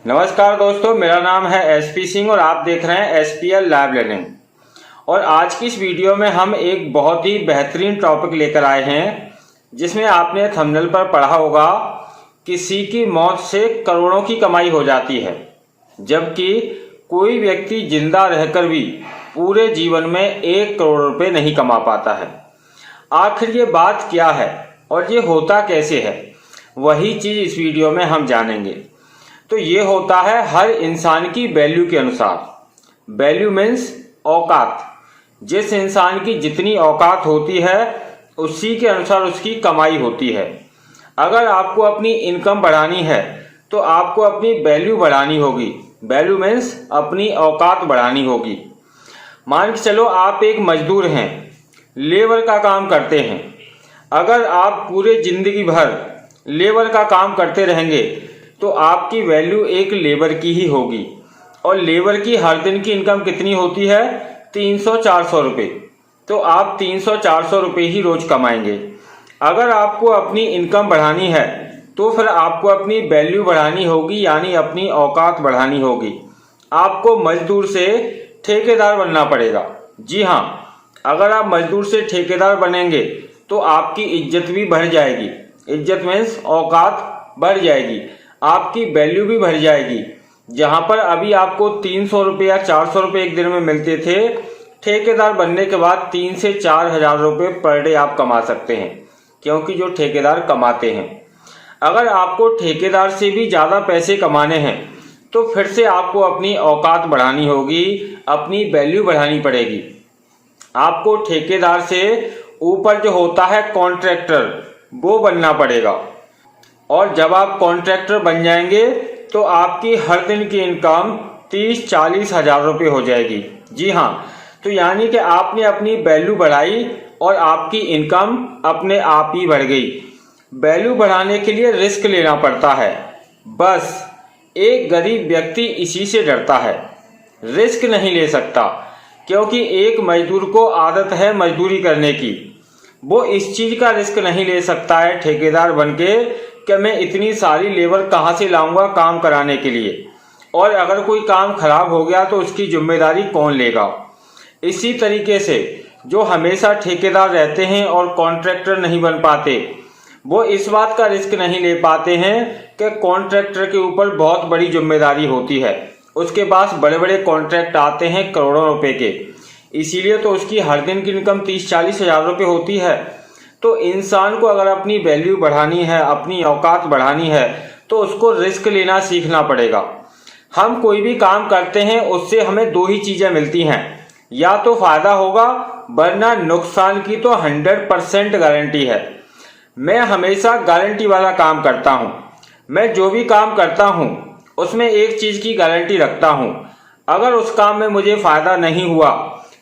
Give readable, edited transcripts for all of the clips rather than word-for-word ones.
नमस्कार दोस्तों, मेरा नाम है एसपी सिंह और आप देख रहे हैं एसपीएल लाइव लर्निंग। और आज की इस वीडियो में हम एक बहुत ही बेहतरीन टॉपिक लेकर आए हैं, जिसमें आपने थंबनेल पर पढ़ा होगा किसी की मौत से करोड़ों की कमाई हो जाती है, जबकि कोई व्यक्ति जिंदा रहकर भी पूरे जीवन में 1 करोड़ रुपए नहीं कमा पाता है। आखिर ये बात क्या है और ये होता कैसे है, वही चीज़ इस वीडियो में हम जानेंगे। तो ये होता है हर इंसान की वैल्यू के अनुसार। वैल्यू मीन्स औकात। जिस इंसान की जितनी औकात होती है उसी के अनुसार उसकी कमाई होती है। अगर आपको अपनी इनकम बढ़ानी है तो आपको अपनी वैल्यू बढ़ानी होगी। वैल्यू मीन्स अपनी औकात बढ़ानी होगी। मान के चलो आप एक मजदूर हैं, लेबर का काम करते हैं। अगर आप पूरे जिंदगी भर लेबर का काम करते रहेंगे तो आपकी वैल्यू एक लेबर की ही होगी। और लेबर की हर दिन की इनकम कितनी होती है? 300-400 रुपये। तो आप 300-400 रुपये ही रोज कमाएंगे। अगर आपको अपनी इनकम बढ़ानी है तो फिर आपको अपनी वैल्यू बढ़ानी होगी, यानी अपनी औकात बढ़ानी होगी। आपको मजदूर से ठेकेदार बनना पड़ेगा। जी हाँ, अगर आप मजदूर से ठेकेदार बनेंगे तो आपकी इज्जत भी बढ़ जाएगी। इज्जत मीन्स औकात बढ़ जाएगी, आपकी वैल्यू भी बढ़ जाएगी। जहां पर अभी आपको 300 रुपये या 400 रुपये एक दिन में मिलते थे, ठेकेदार बनने के बाद 3 से 4 हजार रुपये पर डे आप कमा सकते हैं, क्योंकि जो ठेकेदार कमाते हैं। अगर आपको ठेकेदार से भी ज़्यादा पैसे कमाने हैं तो फिर से आपको अपनी औकात बढ़ानी होगी, अपनी वैल्यू बढ़ानी पड़ेगी। आपको ठेकेदार से ऊपर जो होता है कॉन्ट्रैक्टर, वो बनना पड़ेगा। और जब आप कॉन्ट्रैक्टर बन जाएंगे तो आपकी हर दिन की इनकम 30-40 हजार रुपये हो जाएगी। जी हाँ, तो यानी कि आपने अपनी वैल्यू बढ़ाई और आपकी इनकम अपने आप ही बढ़ गई। वैल्यू बढ़ाने के लिए रिस्क लेना पड़ता है, बस एक गरीब व्यक्ति इसी से डरता है, रिस्क नहीं ले सकता। क्योंकि एक मजदूर को आदत है मजदूरी करने की, वो इस चीज का रिस्क नहीं ले सकता है ठेकेदार बनके कि मैं इतनी सारी लेबर कहाँ से लाऊंगा काम कराने के लिए, और अगर कोई काम खराब हो गया तो उसकी जिम्मेदारी कौन लेगा। इसी तरीके से जो हमेशा ठेकेदार रहते हैं और कॉन्ट्रैक्टर नहीं बन पाते, वो इस बात का रिस्क नहीं ले पाते हैं कि कॉन्ट्रैक्टर के ऊपर बहुत बड़ी जिम्मेदारी होती है, उसके पास बड़े बड़े कॉन्ट्रैक्ट आते हैं करोड़ों रुपए के। इसीलिए तो उसकी हर दिन की इनकम 30-40 हजार रुपये होती है। तो इंसान को अगर अपनी वैल्यू बढ़ानी है, अपनी औकात बढ़ानी है, तो उसको रिस्क लेना सीखना पड़ेगा। हम कोई भी काम करते हैं उससे हमें 2 ही चीज़ें मिलती हैं, या तो फायदा होगा वरना नुकसान की तो 100% गारंटी है। मैं हमेशा गारंटी वाला काम करता हूँ। मैं जो भी काम करता हूँ उसमें एक चीज़ की गारंटी रखता हूँ, अगर उस काम में मुझे फायदा नहीं हुआ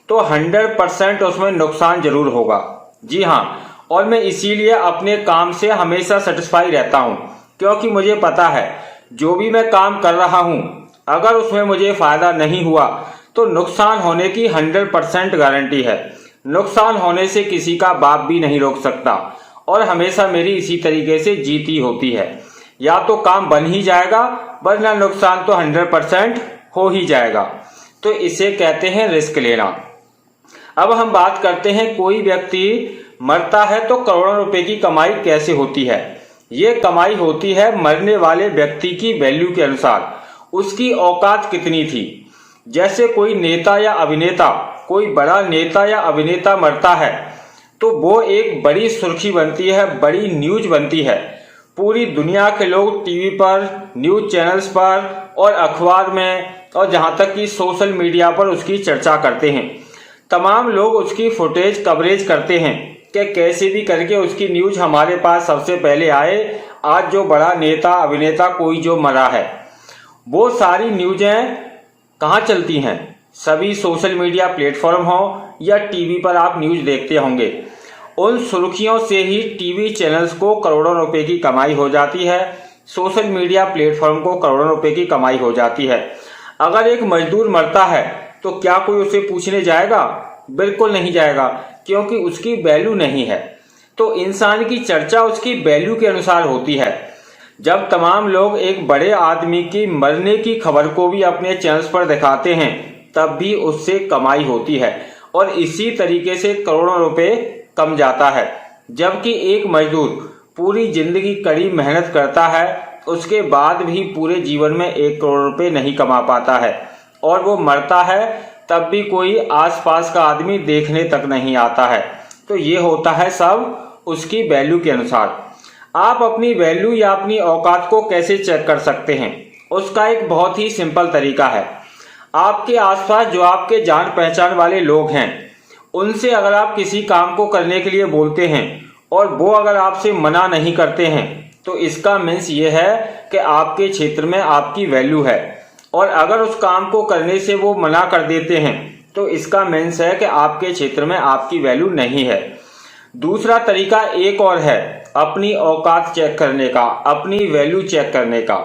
तो 100% उसमें नुकसान जरूर होगा। जी हाँ, और मैं इसीलिए अपने काम से हमेशा सेटिस्फाई रहता हूँ, क्योंकि मुझे पता है जो भी मैं काम कर रहा हूँ अगर उसमें मुझे फायदा नहीं हुआ तो नुकसान होने की 100% गारंटी है। नुकसान होने से किसी का बाप भी नहीं रोक सकता, और हमेशा मेरी इसी तरीके से जीत ही होती है। या तो काम बन ही जाएगा वरना नुकसान तो 100% हो ही जाएगा। तो इसे कहते हैं रिस्क लेना। अब हम बात करते हैं कोई व्यक्ति मरता है तो करोड़ों रुपए की कमाई कैसे होती है। ये कमाई होती है मरने वाले व्यक्ति की वैल्यू के अनुसार, उसकी औकात कितनी थी। जैसे कोई नेता या अभिनेता, कोई बड़ा नेता या अभिनेता मरता है तो वो एक बड़ी सुर्खी बनती है, बड़ी न्यूज बनती है। पूरी दुनिया के लोग टीवी पर, न्यूज चैनल्स पर और अखबार में, और जहाँ तक कि सोशल मीडिया पर उसकी चर्चा करते हैं। तमाम लोग उसकी फुटेज कवरेज करते हैं कि कैसे भी करके उसकी न्यूज हमारे पास सबसे पहले आए। आज जो बड़ा नेता अभिनेता कोई जो मरा है, वो सारी न्यूज़ें कहाँ चलती हैं? सभी सोशल मीडिया प्लेटफॉर्म हो या टीवी पर आप न्यूज़ देखते होंगे, उन सुर्खियों से ही टीवी चैनल्स को करोड़ों रुपए की कमाई हो जाती है, सोशल मीडिया प्लेटफॉर्म को करोड़ों रुपए की कमाई हो जाती है। अगर एक मजदूर मरता है तो क्या कोई उसे पूछने जाएगा? बिल्कुल नहीं जाएगा, क्योंकि उसकी वैल्यू नहीं है। तो इंसान की चर्चा उसकी वैल्यू के अनुसार होती है। जब तमाम लोग एक बड़े आदमी की मरने की खबर को भी अपने चैनल्स पर दिखाते हैं, तब भी उससे कमाई होती है और इसी तरीके से करोड़ों रुपए कम जाता है। जबकि एक मजदूर पूरी जिंदगी कड़ी मेहनत करता है, उसके बाद भी पूरे जीवन में 1 करोड़ रुपए नहीं कमा पाता है और वो मरता है तब भी कोई आसपास का आदमी देखने तक नहीं आता है। तो ये होता है सब उसकी वैल्यू के अनुसार। आप अपनी वैल्यू या अपनी औकात को कैसे चेक कर सकते हैं? उसका एक बहुत ही सिंपल तरीका है। आपके आसपास जो आपके जान पहचान वाले लोग हैं, उनसे अगर आप किसी काम को करने के लिए बोलते हैं और वो अगर आपसे मना नहीं करते हैं, तो इसका मीन्स ये है कि आपके क्षेत्र में आपकी वैल्यू है। और अगर उस काम को करने से वो मना कर देते हैं, तो इसका मीन्स है कि आपके क्षेत्र में आपकी वैल्यू नहीं है। दूसरा तरीका एक और है अपनी औकात चेक करने का, अपनी वैल्यू चेक करने का।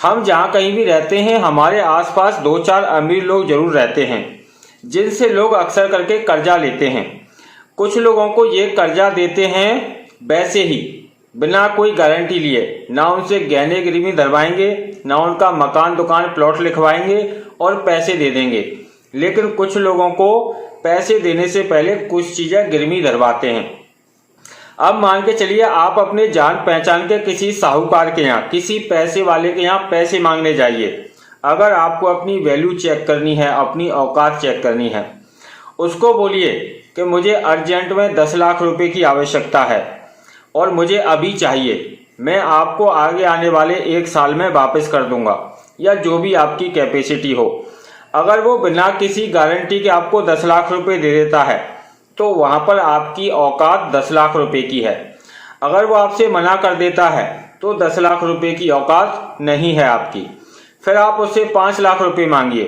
हम जहाँ कहीं भी रहते हैं, हमारे आसपास 2-4 अमीर लोग जरूर रहते हैं, जिनसे लोग अक्सर करके कर्जा लेते हैं। कुछ लोगों को ये कर्जा देते हैं वैसे ही, बिना कोई गारंटी लिए। ना उनसे गहने गिरवी धरवाएंगे, ना उनका मकान दुकान प्लॉट लिखवाएंगे और पैसे दे देंगे। लेकिन कुछ लोगों को पैसे देने से पहले कुछ चीजें गिरवी धरवाते हैं। अब मान के चलिए आप अपने जान पहचान के किसी साहूकार के यहाँ, किसी पैसे वाले के यहाँ पैसे मांगने जाइए। अगर आपको अपनी वैल्यू चेक करनी है, अपनी औकात चेक करनी है, उसको बोलिए कि मुझे अर्जेंट में 10 लाख रुपए की आवश्यकता है और मुझे अभी चाहिए, मैं आपको आगे आने वाले 1 साल में वापस कर दूंगा, या जो भी आपकी कैपेसिटी हो। अगर वो बिना किसी गारंटी के आपको 10 लाख रुपए दे देता है, तो वहां पर आपकी औकात 10 लाख रुपए की है। अगर वो आपसे मना कर देता है, तो 10 लाख रुपए की औकात नहीं है आपकी। फिर आप उससे 5 लाख रुपए मांगिए।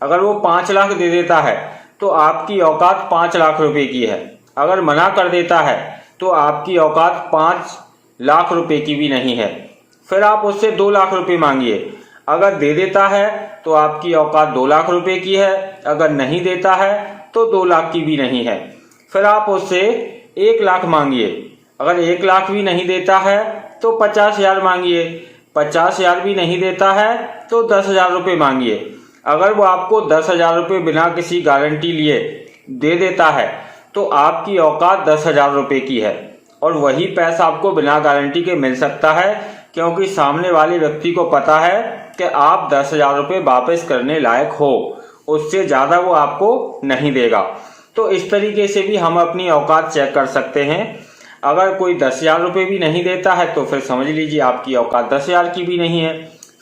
अगर वो 5 लाख दे देता है, तो आपकी औकात 5 लाख रुपए की है। अगर मना कर देता है, तो आपकी औकात 5 लाख रुपए की भी नहीं है। फिर आप उससे 2 लाख रुपए मांगिए। अगर दे देता है, तो आपकी औकात 2 लाख रुपए की है। अगर नहीं देता है, तो 2 लाख की भी नहीं है। फिर आप उससे 1 लाख मांगिए। अगर 1 लाख भी नहीं देता है, तो 50,000 मांगिए। 50,000 भी नहीं देता है, तो 10,000 रुपये मांगिए। अगर वो आपको 10,000 रुपये बिना किसी गारंटी लिए दे देता है, तो आपकी औकात 10,000 रुपये की है और वही पैसा आपको बिना गारंटी के मिल सकता है, क्योंकि सामने वाले व्यक्ति को पता है कि आप 10,000 रुपये वापस करने लायक हो। उससे ज़्यादा वो आपको नहीं देगा। तो इस तरीके से भी हम अपनी औकात चेक कर सकते हैं। अगर कोई 10,000 रुपये भी नहीं देता है, तो फिर समझ लीजिए आपकी औकात 10,000 की भी नहीं है।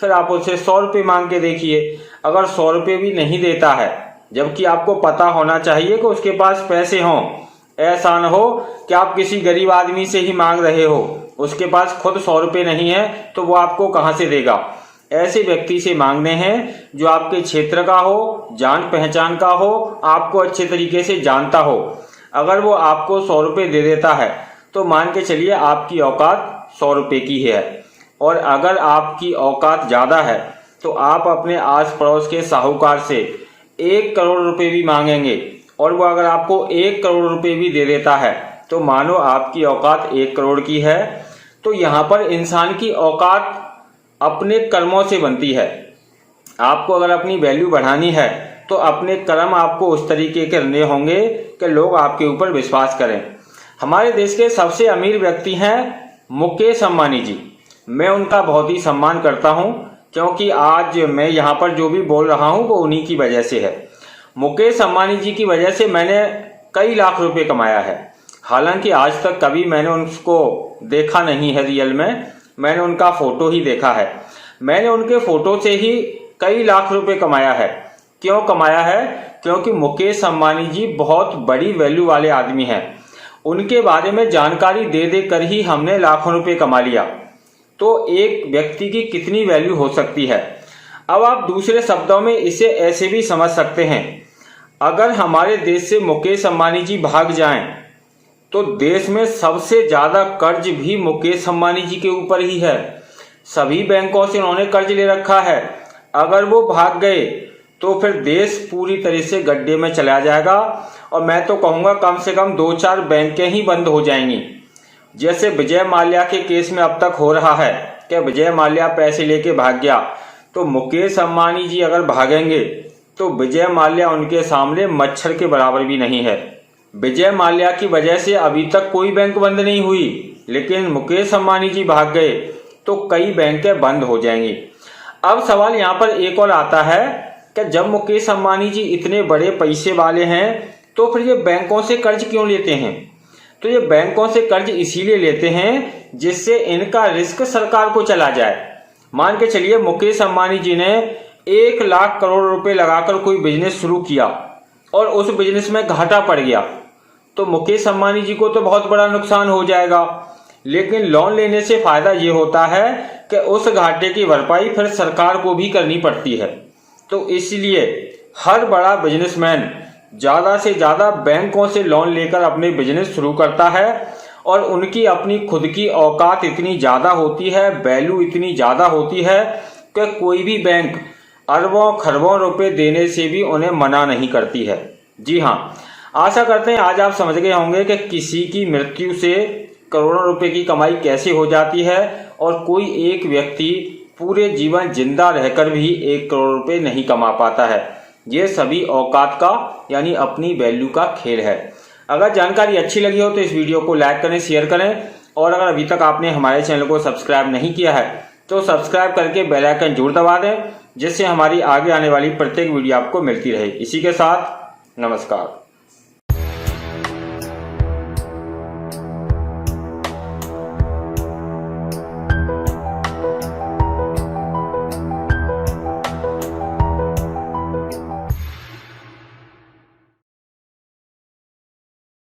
फिर आप उससे 100 रुपये मांग के देखिए। अगर 100 रुपये भी नहीं देता है, जबकि आपको पता होना चाहिए कि उसके पास पैसे हों, ऐसा न हो कि आप किसी गरीब आदमी से ही मांग रहे हो, उसके पास खुद 100 रुपये नहीं है, तो वो आपको कहाँ से देगा। ऐसे व्यक्ति से मांगने हैं जो आपके क्षेत्र का हो, जान पहचान का हो, आपको अच्छे तरीके से जानता हो। अगर वो आपको 100 रुपये दे देता है, तो मान के चलिए आपकी औकात 100 रुपये की है। और अगर आपकी औकात ज़्यादा है, तो आप अपने आस पड़ोस के साहूकार से 1 करोड़ रुपये भी मांगेंगे, और वो अगर आपको 1 करोड़ रुपये भी दे देता है, तो मानो आपकी औकात 1 करोड़ की है। तो यहाँ पर इंसान की औकात अपने कर्मों से बनती है। आपको अगर अपनी वैल्यू बढ़ानी है, तो अपने कर्म आपको उस तरीके के करने होंगे कि लोग आपके ऊपर विश्वास करें। हमारे देश के सबसे अमीर व्यक्ति हैं मुकेश अंबानी जी। मैं उनका बहुत ही सम्मान करता हूं, क्योंकि आज मैं यहाँ पर जो भी बोल रहा हूं वो उन्हीं की वजह से है। मुकेश अंबानी जी की वजह से मैंने कई लाख रुपए कमाया है। हालांकि आज तक कभी मैंने उनको देखा नहीं है रियल में, मैंने उनका फोटो ही देखा है। मैंने उनके फोटो से ही कई लाख रुपए कमाया है। क्यों कमाया है? क्योंकि मुकेश अंबानी जी बहुत बड़ी वैल्यू वाले आदमी हैं। उनके बारे में जानकारी दे दे कर ही हमने लाखों रुपए कमा लिया। तो एक व्यक्ति की कितनी वैल्यू हो सकती है। अब आप दूसरे शब्दों में इसे ऐसे भी समझ सकते हैं, अगर हमारे देश से मुकेश अंबानी जी भाग जाएं, तो देश में सबसे ज्यादा कर्ज भी मुकेश अंबानी जी के ऊपर ही है। सभी बैंकों से उन्होंने कर्ज ले रखा है। अगर वो भाग गए, तो फिर देश पूरी तरह से गड्ढे में चला जाएगा, और मैं तो कहूँगा कम से कम 2-4 बैंकें ही बंद हो जाएंगी। जैसे विजय माल्या के केस में अब तक हो रहा है, कि विजय माल्या पैसे लेके भाग गया, तो मुकेश अंबानी जी अगर भागेंगे तो विजय माल्या उनके सामने मच्छर के बराबर भी नहीं है। विजय माल्या की वजह से अभी तक कोई बैंक बंद नहीं हुई, लेकिन मुकेश अंबानी जी भाग गए तो कई बैंकें बंद हो जाएंगी। अब सवाल यहाँ पर एक और आता है कि जब मुकेश अंबानी जी इतने बड़े पैसे वाले हैं तो फिर ये बैंकों से कर्ज क्यों लेते हैं? तो ये बैंकों से कर्ज इसीलिए लेते हैं जिससे इनका रिस्क सरकार को चला जाए। मान के चलिए मुकेश अंबानी जी ने 1 लाख करोड़ रुपए लगाकर कोई बिजनेस शुरू किया और उस बिजनेस में घाटा पड़ गया, तो मुकेश अंबानी जी को तो बहुत बड़ा नुकसान हो जाएगा। लेकिन लोन लेने से फायदा ये होता है कि उस घाटे की भरपाई फिर सरकार को भी करनी पड़ती है। तो इसलिए हर बड़ा बिजनेसमैन ज्यादा से ज्यादा बैंकों से लोन लेकर अपने बिजनेस शुरू करता है और उनकी अपनी खुद की औकात इतनी ज्यादा होती है, वैल्यू इतनी ज्यादा होती है कि कोई भी बैंक अरबों खरबों रुपए देने से भी उन्हें मना नहीं करती है। जी हाँ, आशा करते हैं आज आप समझ गए होंगे कि किसी की मृत्यु से करोड़ों रुपए की कमाई कैसे हो जाती है और कोई एक व्यक्ति पूरे जीवन जिंदा रहकर भी 1 करोड़ रुपए नहीं कमा पाता है। ये सभी औकात का यानी अपनी वैल्यू का खेल है। अगर जानकारी अच्छी लगी हो तो इस वीडियो को लाइक करें, शेयर करें और अगर अभी तक आपने हमारे चैनल को सब्सक्राइब नहीं किया है तो सब्सक्राइब करके बेल आइकन जरूर दबा दें, जिससे हमारी आगे आने वाली प्रत्येक वीडियो आपको मिलती रहे। इसी के साथ नमस्कार।